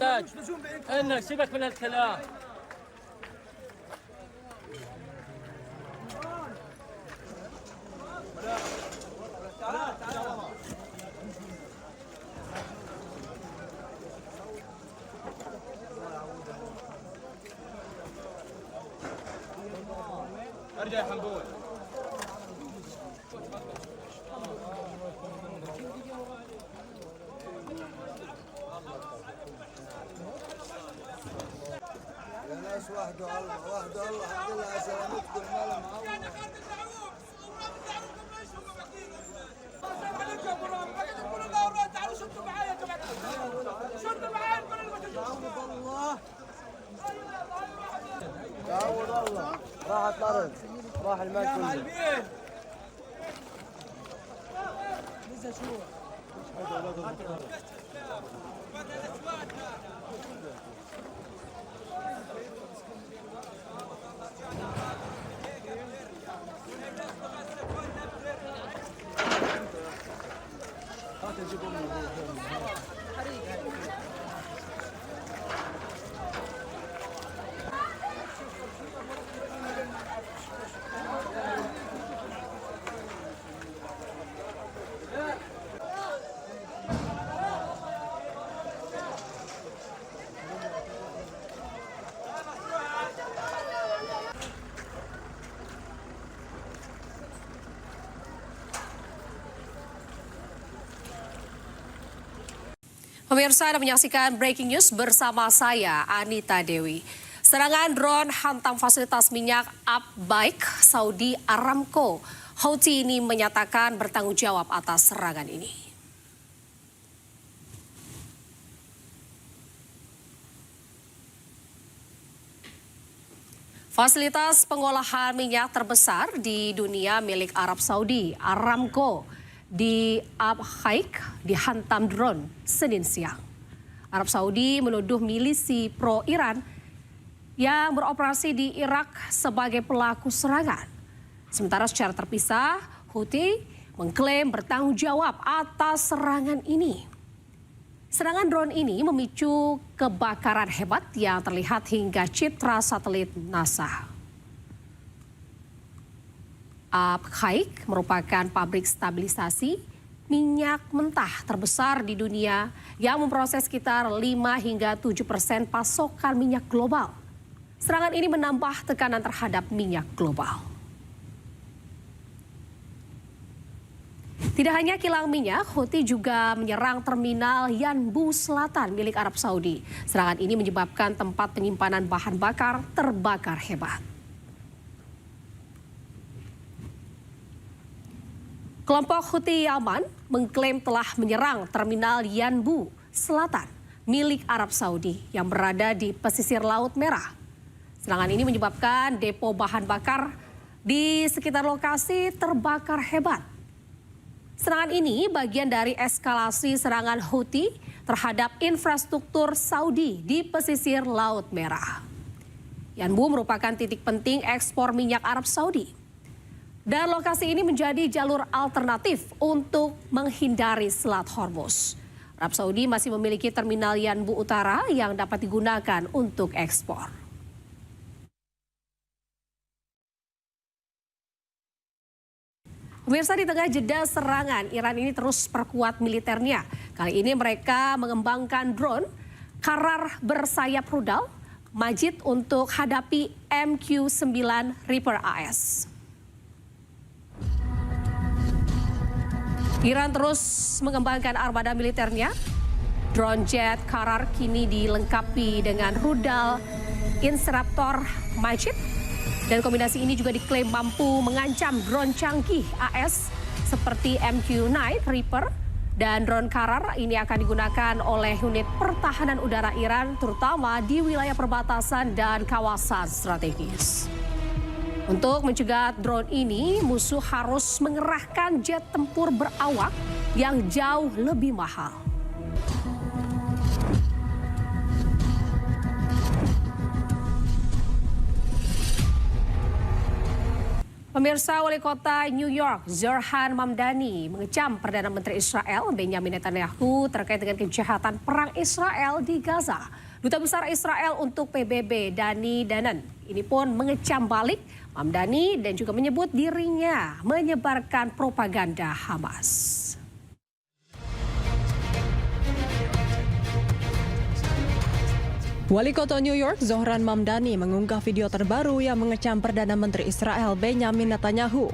تحتاج انك سيبك من الكلام. ارجع يا حنبول. يا ناس وحده الله وحده الله الحمد لله على سلامتكم المال معاهم. شدوا معايا يا جماعه، شدوا معايا تعوض الله تعوض الله. راح الطرد راح المال كله. Pemirsa, Anda menyaksikan Breaking News bersama saya, Anita Dewi. Serangan drone hantam fasilitas minyak Abbaik Saudi Aramco. Houthi ini menyatakan bertanggung jawab atas serangan ini. Fasilitas pengolahan minyak terbesar di dunia milik Arab Saudi, Aramco, di Abhaik dihantam drone Senin siang. Arab Saudi menuduh milisi pro-Iran yang beroperasi di Irak sebagai pelaku serangan. Sementara secara terpisah, Houthi mengklaim bertanggung jawab atas serangan ini. Serangan drone ini memicu kebakaran hebat yang terlihat hingga citra satelit NASA. Abhaik merupakan pabrik stabilisasi minyak mentah terbesar di dunia yang memproses sekitar 5 hingga 7% pasokan minyak global. Serangan ini menambah tekanan terhadap minyak global. Tidak hanya kilang minyak, Houthi juga menyerang terminal Yanbu Selatan milik Arab Saudi. Serangan ini menyebabkan tempat penyimpanan bahan bakar terbakar hebat. Kelompok Houthi Yaman mengklaim telah menyerang terminal Yanbu Selatan milik Arab Saudi yang berada di pesisir Laut Merah. Serangan ini menyebabkan depo bahan bakar di sekitar lokasi terbakar hebat. Serangan ini bagian dari eskalasi serangan Houthi terhadap infrastruktur Saudi di pesisir Laut Merah. Yanbu merupakan titik penting ekspor minyak Arab Saudi. Dan lokasi ini menjadi jalur alternatif untuk menghindari Selat Hormuz. Arab Saudi masih memiliki terminal Yanbu Utara yang dapat digunakan untuk ekspor. Pemirsa, di tengah jeda serangan, Iran ini terus perkuat militernya. Kali ini mereka mengembangkan drone Karar bersayap rudal Majid untuk hadapi MQ-9 Reaper AS. Iran terus mengembangkan armada militernya. Drone jet Karar kini dilengkapi dengan rudal Inceraptor Majid. Dan kombinasi ini juga diklaim mampu mengancam drone canggih AS seperti MQ-9 Reaper. Dan drone Karar ini akan digunakan oleh unit pertahanan udara Iran terutama di wilayah perbatasan dan kawasan strategis. Untuk mencegah drone ini, musuh harus mengerahkan jet tempur berawak yang jauh lebih mahal. Pemirsa, Wali Kota New York, Zohran Mamdani, mengecam Perdana Menteri Israel Benjamin Netanyahu terkait dengan kejahatan perang Israel di Gaza. Duta Besar Israel untuk PBB, Dani Danon, ini pun mengecam balik Mamdani dan juga menyebut dirinya menyebarkan propaganda Hamas. Wali Kota New York, Zohran Mamdani, mengunggah video terbaru yang mengecam Perdana Menteri Israel Benjamin Netanyahu.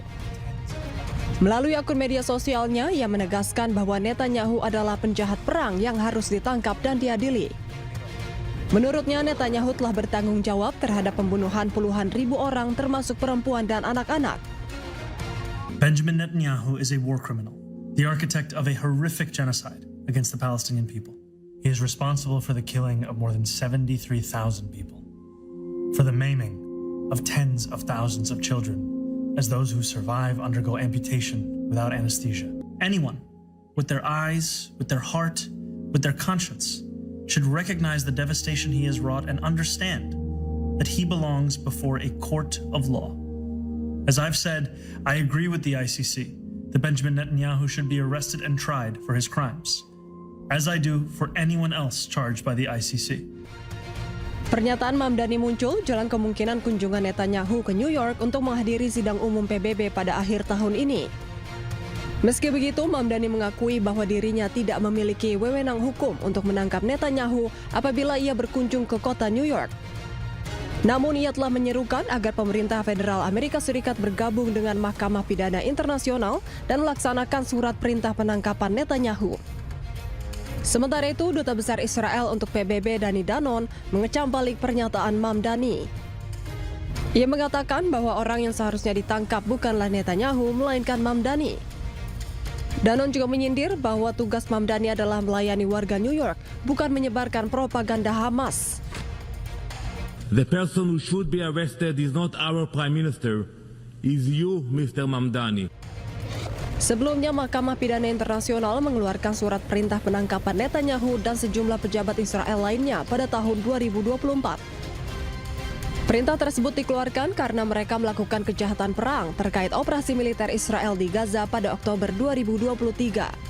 Melalui akun media sosialnya, ia menegaskan bahwa Netanyahu adalah penjahat perang yang harus ditangkap dan diadili. Menurutnya, Netanyahu telah bertanggung jawab terhadap pembunuhan puluhan ribu orang termasuk perempuan dan anak-anak. Benjamin Netanyahu is a war criminal, the architect of a horrific genocide against the Palestinian people. He is responsible for the killing of more than 73,000 people, for the maiming of tens of thousands of children, as those who survive undergo amputation without anesthesia. Anyone with their eyes, with their heart, with their conscience should recognize the devastation he has wrought and understand that he belongs before a court of law. As I've said, I agree with the ICC that Benjamin Netanyahu should be arrested and tried for his crimes, as I do for anyone else charged by the ICC. Pernyataan Mamdani muncul jelang kemungkinan kunjungan Netanyahu ke New York untuk menghadiri sidang umum PBB pada akhir tahun ini. Meski begitu, Mamdani mengakui bahwa dirinya tidak memiliki wewenang hukum untuk menangkap Netanyahu apabila ia berkunjung ke kota New York. Namun ia telah menyerukan agar pemerintah federal Amerika Serikat bergabung dengan Mahkamah Pidana Internasional dan melaksanakan surat perintah penangkapan Netanyahu. Sementara itu, Duta Besar Israel untuk PBB Dani Danon mengecam balik pernyataan Mamdani. Ia mengatakan bahwa orang yang seharusnya ditangkap bukanlah Netanyahu, melainkan Mamdani. Danon juga menyindir bahwa tugas Mamdani adalah melayani warga New York, bukan menyebarkan propaganda Hamas. The person who should be arrested is not our Prime Minister, is you, Mr. Mamdani. Sebelumnya, Mahkamah Pidana Internasional mengeluarkan surat perintah penangkapan Netanyahu dan sejumlah pejabat Israel lainnya pada tahun 2024. Perintah tersebut dikeluarkan karena mereka melakukan kejahatan perang terkait operasi militer Israel di Gaza pada Oktober 2023.